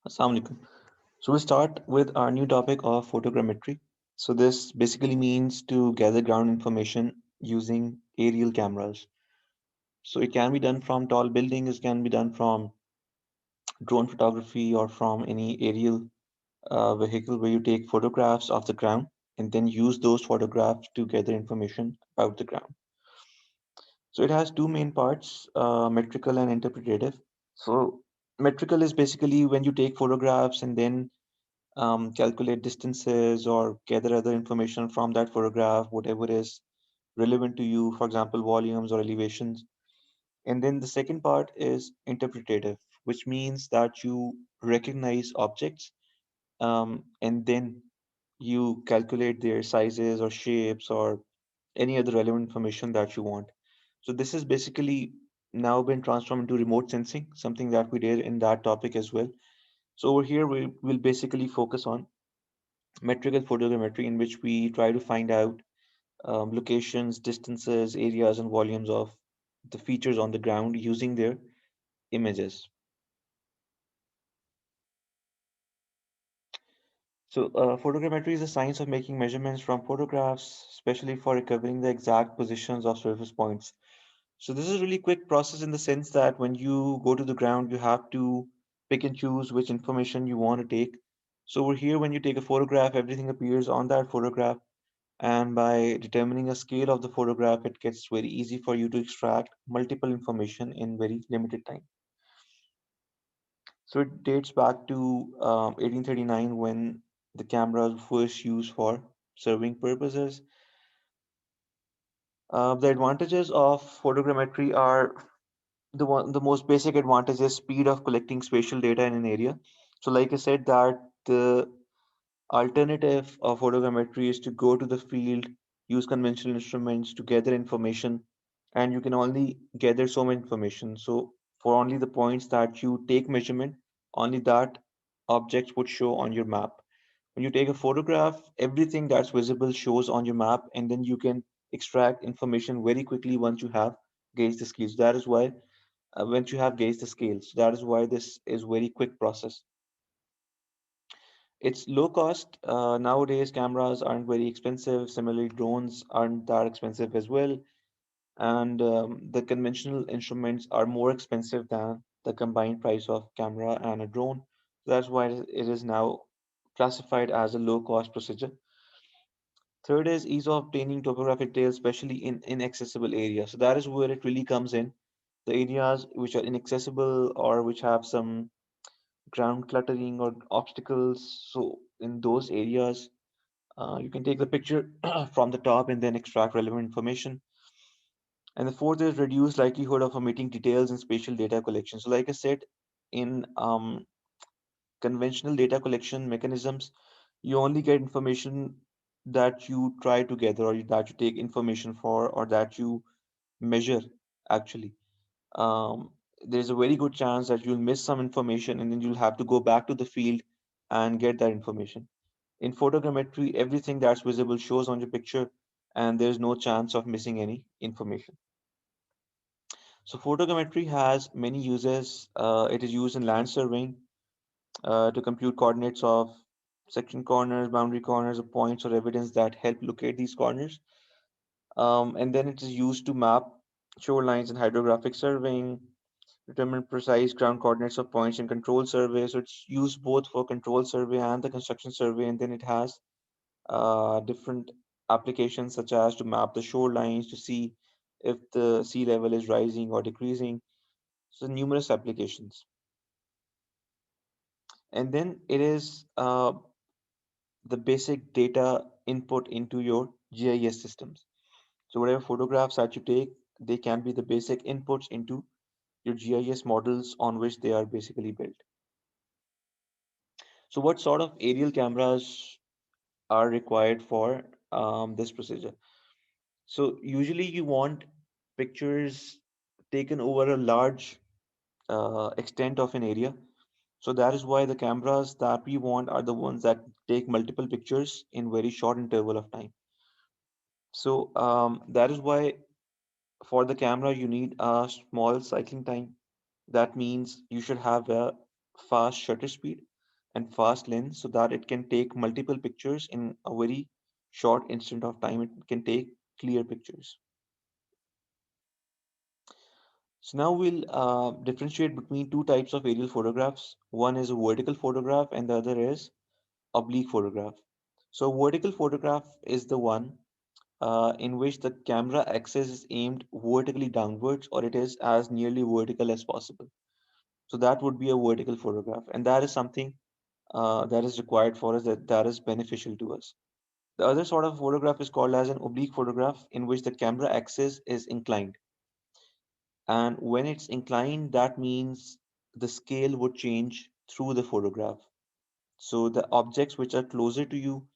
Assalamu alaikum. So we'll start with our new topic of photogrammetry. So this basically means to gather ground information using aerial cameras. So it can be done from tall buildings, it can be done from drone photography or from any aerial vehicle where you take photographs of the ground and then use those photographs to gather information about the ground. So it has two main parts, metrical and interpretative. So metrical is basically when you take photographs and then calculate distances or gather other information from that photograph, whatever is relevant to you, for example, volumes or elevations. And then the second part is interpretative, which means that you recognize objects and then you calculate their sizes or shapes or any other relevant information that you want. So this is basically now been transformed into remote sensing, something that we did in that topic as well. So over here, we'll basically focus on metrical photogrammetry in which we try to find out locations, distances, areas, and volumes of the features on the ground using their images. So, photogrammetry is the science of making measurements from photographs, especially for recovering the exact positions of surface points. So, this is a really quick process in the sense that when you go to the ground, you have to pick and choose which information you want to take. So, over here, when you take a photograph, everything appears on that photograph. And by determining a scale of the photograph, it gets very easy for you to extract multiple information in very limited time. So it dates back to 1839 when the camera was first used for surveying purposes. The advantages of photogrammetry are the most basic advantage is speed of collecting spatial data in an area. So like I said that the alternative of photogrammetry is to go to the field, use conventional instruments to gather information, and you can only gather so much information. So for only the points that you take measurement, only that objects would show on your map. When you take a photograph, everything that's visible shows on your map, and then you can extract information very quickly once you have gauged the scales. That is why once you have gauged the scales, that is why this is very quick process. It's low cost. Nowadays, cameras aren't very expensive. Similarly, drones aren't that expensive as well. And the conventional instruments are more expensive than the combined price of camera and a drone. That's why it is now classified as a low cost procedure. Third is ease of obtaining topographic data, especially in inaccessible areas. So that is where it really comes in. The areas which are inaccessible or which have some ground cluttering or obstacles. So in those areas, you can take the picture from the top and then extract relevant information. And the fourth is reduced likelihood of omitting details in spatial data collection. So, like I said, in conventional data collection mechanisms, you only get information that you try to gather or that you take information for or that you measure actually. Um, there's a very good chance that you'll miss some information and then you'll have to go back to the field and get that information. In photogrammetry, everything that's visible shows on your picture and there's no chance of missing any information. So photogrammetry has many uses. It is used in land surveying to compute coordinates of section corners, boundary corners, or points or evidence that help locate these corners. And then it is used to map shorelines in hydrographic surveying, determine precise ground coordinates of points in control survey. So it's used both for control survey and the construction survey. And then it has different applications such as to map the shorelines to see if the sea level is rising or decreasing. So numerous applications. And then it is the basic data input into your GIS systems. So whatever photographs that you take, they can be the basic inputs into your GIS models on which they are basically built. So what sort of aerial cameras are required for this procedure? So usually you want pictures taken over a large extent of an area. So that is why the cameras that we want are the ones that take multiple pictures in very short interval of time. So that is why for the camera you need a small cycling time. That means you should have a fast shutter speed. and fast lens so that it can take multiple pictures in a very short instant of time. It can take clear pictures. So now we'll differentiate between two types of aerial photographs. One is a vertical photograph and the other is oblique photograph. So a vertical photograph is the one in which the camera axis is aimed vertically downwards, or it is as nearly vertical as possible. So that would be a vertical photograph, and that is something that is required for us, that is beneficial to us. The other sort of photograph is called as an oblique photograph, in which the camera axis is inclined. And when it's inclined, that means the scale would change through the photograph. So the objects which are closer to you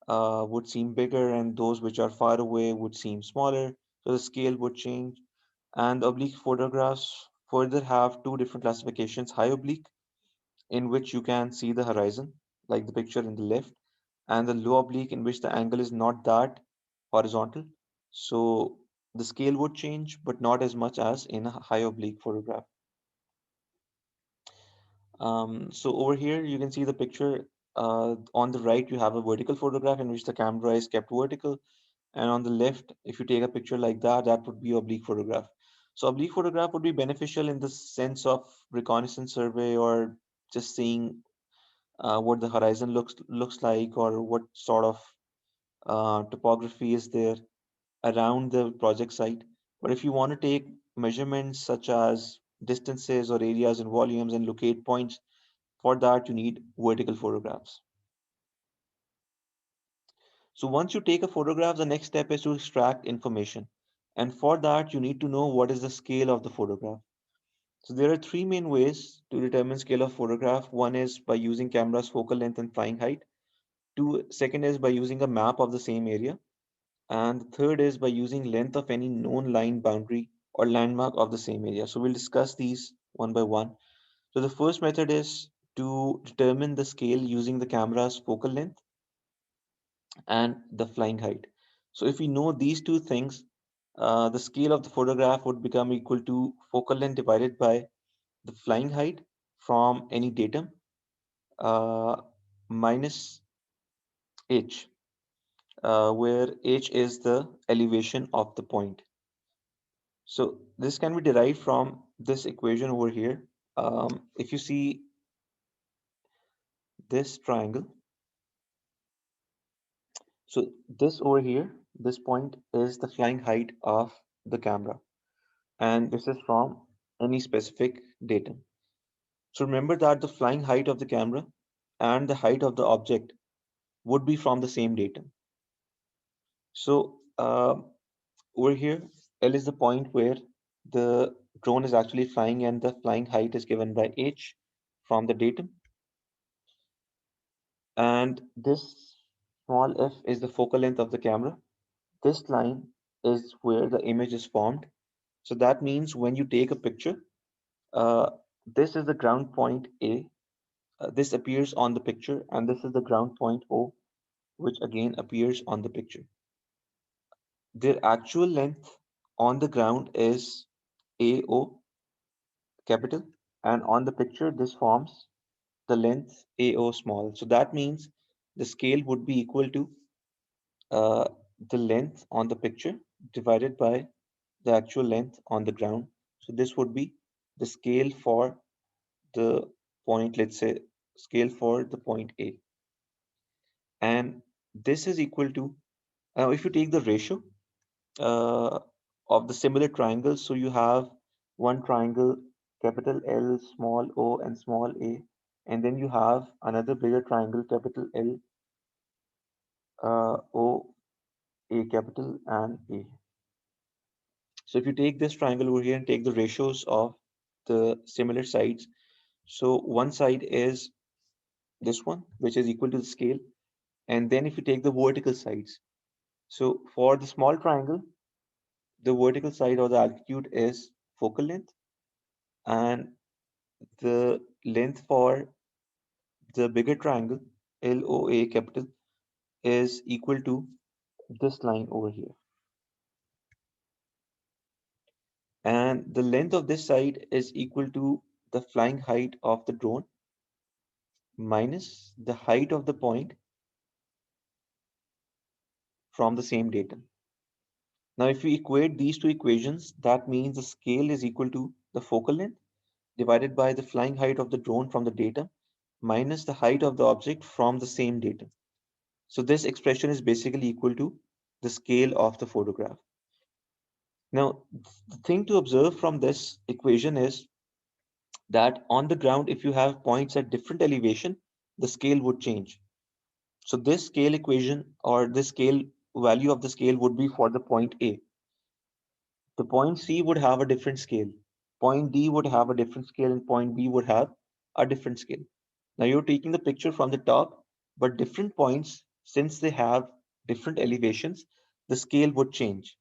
would seem bigger, and those which are far away would seem smaller. So the scale would change. And oblique photographs further have two different classifications: high oblique, in which you can see the horizon, like the picture in the left, and the low oblique, in which the angle is not that horizontal. So the scale would change, but not as much as in a high oblique photograph. So over here, you can see the picture. On the right, you have a vertical photograph in which the camera is kept vertical. And on the left, if you take a picture like that, that would be oblique photograph. So oblique photograph would be beneficial in the sense of reconnaissance survey, or just seeing what the horizon looks like, or what sort of topography is there around the project site. But if you want to take measurements such as distances or areas and volumes and locate points, for that you need vertical photographs. So once you take a photograph, the next step is to extract information. And for that, you need to know what is the scale of the photograph. So there are three main ways to determine scale of photograph. One is by using camera's focal length and flying height. Second is by using a map of the same area. And the third is by using length of any known line boundary or landmark of the same area. So we'll discuss these one by one. So the first method is to determine the scale using the camera's focal length and the flying height. So if we know these two things, the scale of the photograph would become equal to focal length divided by the flying height from any datum, uh, minus h, where h is the elevation of the point. So this can be derived from this equation over here. If you see this triangle, so this over here, this point is the flying height of the camera, and this is from any specific datum. So remember that the flying height of the camera and the height of the object would be from the same datum. So over here, L is the point where the drone is actually flying, and the flying height is given by h from the datum. And this small f is the focal length of the camera. This line is where the image is formed. So that means when you take a picture, uh, this is the ground point A. This appears on the picture, and this is the ground point O, which again appears on the picture. Their actual length on the ground is AO capital, and on the picture, this forms the length AO small. So that means the scale would be equal to uh, the length on the picture divided by the actual length on the ground. So this would be the scale for the point, let's say, scale for the point A. And this is equal to, if you take the ratio uh, of the similar triangles, so you have one triangle, capital L, small o, and small a, and then you have another bigger triangle, capital L, o, a, capital, and a. So if you take this triangle over here and take the ratios of the similar sides, so one side is this one, which is equal to the scale, and then if you take the vertical sides, so for the small triangle, the vertical side or the altitude is focal length, and the length for the bigger triangle, LOA capital, is equal to this line over here. And the length of this side is equal to the flying height of the drone. minus the height of the point from the same datum. Now, if we equate these two equations, that means the scale is equal to the focal length divided by the flying height of the drone from the datum minus the height of the object from the same datum. So this expression is basically equal to the scale of the photograph. Now, the thing to observe from this equation is that on the ground, if you have points at different elevation, the scale would change. So this scale equation or this scale value of the scale would be for the point A. The point C would have a different scale. Point D would have a different scale and point B would have a different scale. Now you're taking the picture from the top, but different points, since they have different elevations, the scale would change.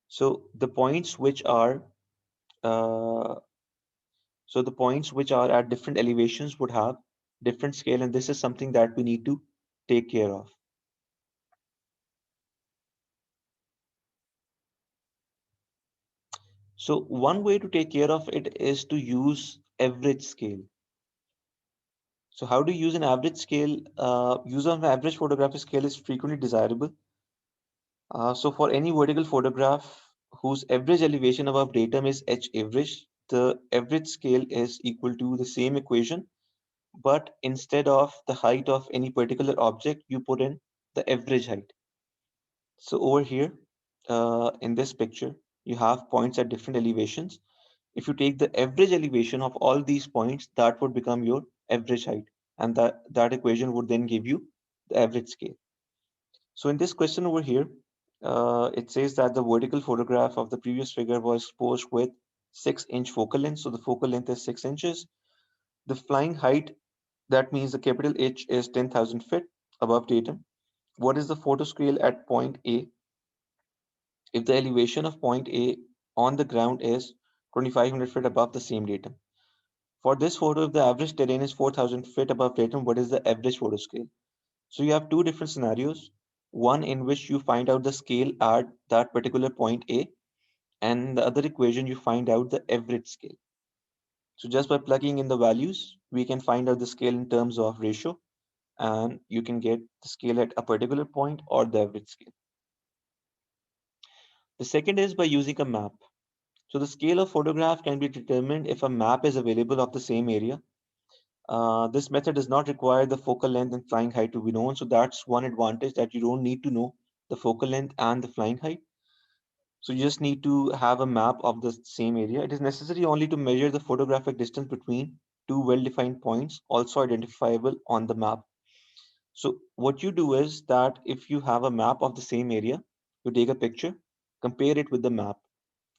So the points which are uh, the points which are at different elevations would have different scale, and this is something that we need to take care of. So one way to take care of it is to use average scale. So how do you use an average scale? Use of an average photographic scale is frequently desirable. So for any vertical photograph whose average elevation above datum is h average, the average scale is equal to the same equation, but instead of the height of any particular object, you put in the average height. So over here, in this picture, you have points at different elevations. If you take the average elevation of all these points, that would become your average height. And that equation would then give you the average scale. So in this question over here, it says that the vertical photograph of the previous figure was exposed with 6-inch focal length. So the focal length is 6 inches. The flying height, that means the capital H is 10,000 feet above datum. What is the photo scale at point A if the elevation of point A on the ground is 2,500 feet above the same datum? For this photo, if the average terrain is 4,000 feet above datum, what is the average photo scale? So you have two different scenarios. One in which you find out the scale at that particular point A, and the other equation you find out the average scale. So just by plugging in the values, we can find out the scale in terms of ratio, and you can get the scale at a particular point or the average scale. The second is by using a map. So the scale of photograph can be determined if a map is available of the same area. This method does not require the focal length and flying height to be known. So that's one advantage, that you don't need to know the focal length and the flying height. So you just need to have a map of the same area. It is necessary only to measure the photographic distance between two well-defined points, also identifiable on the map. So what you do is that if you have a map of the same area, you take a picture, compare it with the map.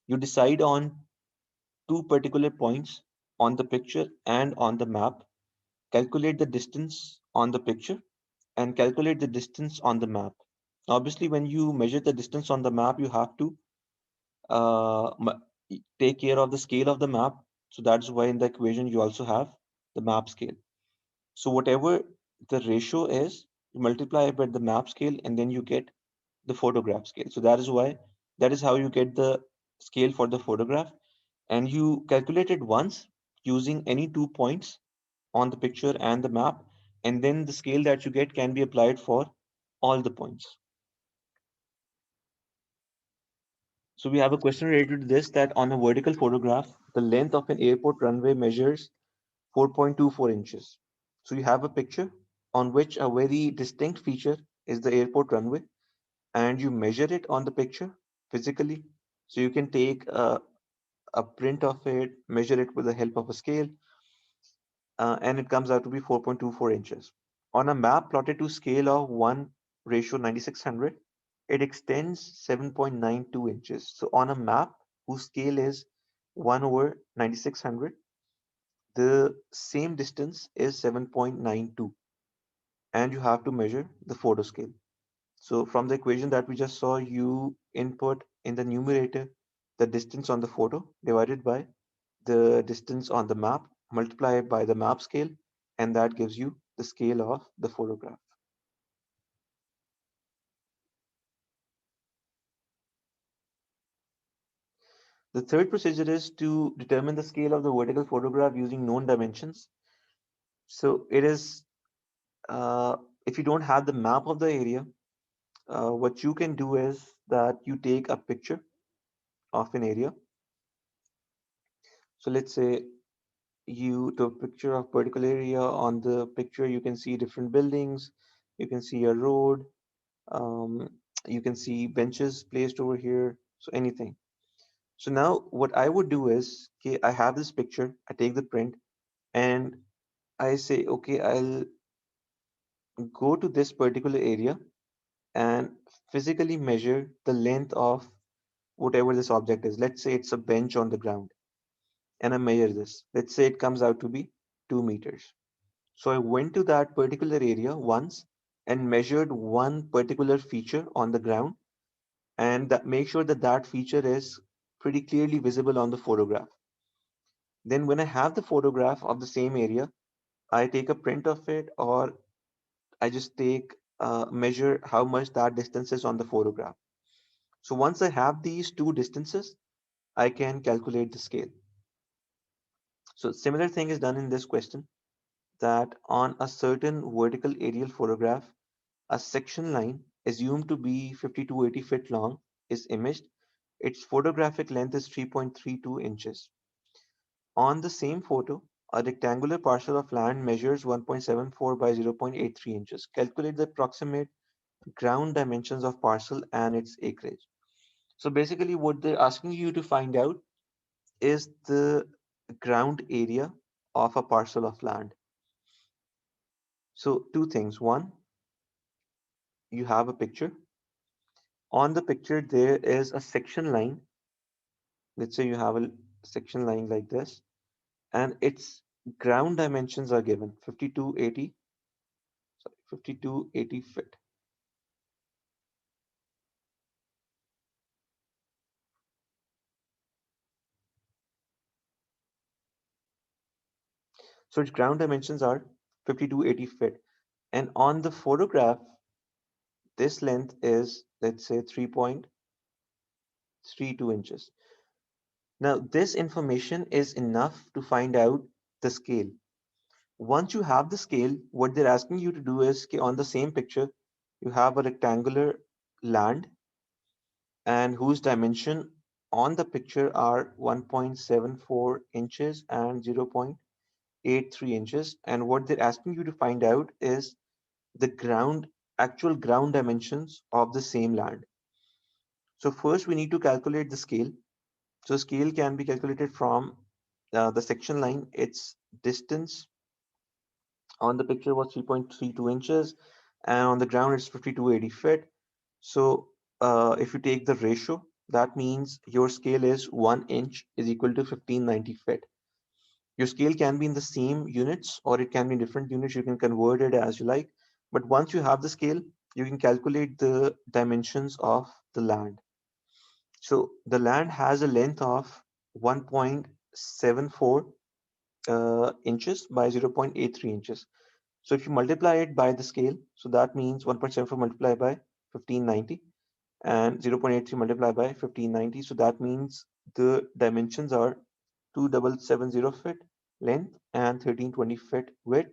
You decide on two particular points on the picture and on the map, calculate the distance on the picture and calculate the distance on the map. Obviously, when you measure the distance on the map, you have to take care of the scale of the map. So that's why in the equation you also have the map scale. So whatever the ratio is, you multiply it by the map scale and then you get the photograph scale. So that is how you get the scale for the photograph. And you calculate it once using any 2 points on the picture and the map. And then the scale that you get can be applied for all the points. So we have a question related to this, that on a vertical photograph, the length of an airport runway measures 4.24 inches. So you have a picture on which a very distinct feature is the airport runway, and you measure it on the picture physically. So you can take a print of it, measure it with the help of a scale, and it comes out to be 4.24 inches. On a map plotted to scale of 1 ratio 9600, it extends 7.92 inches. So on a map whose scale is 1 over 9600, the same distance is 7.92, and you have to measure the photo scale. So from the equation that we just saw, you input in the numerator the distance on the photo divided by the distance on the map, multiply it by the map scale, and that gives you the scale of the photograph. The third procedure is to determine the scale of the vertical photograph using known dimensions. So it is, uh, if you don't have the map of the area, what you can do is that you take a picture of an area. So let's say you took a picture of particular area. On the picture, you can see different buildings, you can see a road, um, you can see benches placed over here, so anything. So now what I would do is, okay, I have this picture, I take the print, and I say, okay, I'll go to this particular area and physically measure the length of whatever this object is. Let's say it's a bench on the ground, and I measure this. Let's say it comes out to be 2 meters. So I went to that particular area once and measured one particular feature on the ground, and that make sure that that feature is pretty clearly visible on the photograph. Then when I have the photograph of the same area, I take a print of it, or I just take measure how much that distance is on the photograph. So once I have these two distances, I can calculate the scale. So similar thing is done in this question, that on a certain vertical aerial photograph, a section line assumed to be 50 to 80 feet long is imaged. Its photographic length is 3.32 inches. On the same photo, a rectangular parcel of land measures 1.74 by 0.83 inches. Calculate the approximate ground dimensions of parcel and its acreage. So basically what they're asking you to find out is the ground area of a parcel of land. So two things. One, you have a picture. On the picture, there is a section line. Let's say you have a section line like this, and its ground dimensions are given 5280, sorry, 5280 feet. So its ground dimensions are 5280 feet. And on the photograph, this length is, let's say, 3.32 inches. Now, this information is enough to find out the scale. Once you have the scale, what they're asking you to do is, okay, on the same picture, you have a rectangular land and whose dimension on the picture are 1.74 inches and 0.83 inches. And what they're asking you to find out is the actual ground dimensions of the same land. So first we need to calculate the scale. So scale can be calculated from the section line. Its distance on the picture was 3.32 inches, and on the ground it's 5280 feet. So if you take the ratio, that means your scale is 1 inch is equal to 1590 feet. Your scale can be in the same units or it can be in different units. You can convert it as you like. But once you have the scale, you can calculate the dimensions of the land. So the land has a length of 1.74 inches by 0.83 inches. So if you multiply it by the scale, so that means 1.74 multiplied by 1590 and 0.83 multiplied by 1590. So that means the dimensions are 2770 feet length and 1320 feet width.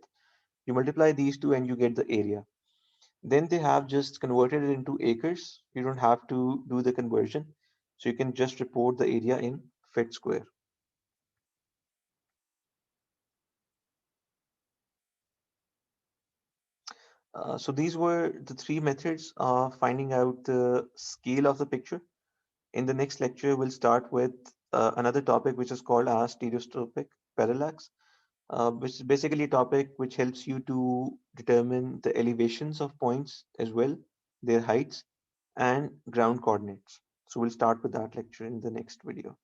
You multiply these two and you get the area. Then they have just converted it into acres. You don't have to do the conversion. So you can just report the area in feet square. So these were the three methods of finding out the scale of the picture. In the next lecture, we'll start with another topic which is called as stereoscopic parallax, which is basically a topic which helps you to determine the elevations of points as well, their heights, and ground coordinates. So we'll start with that lecture in the next video.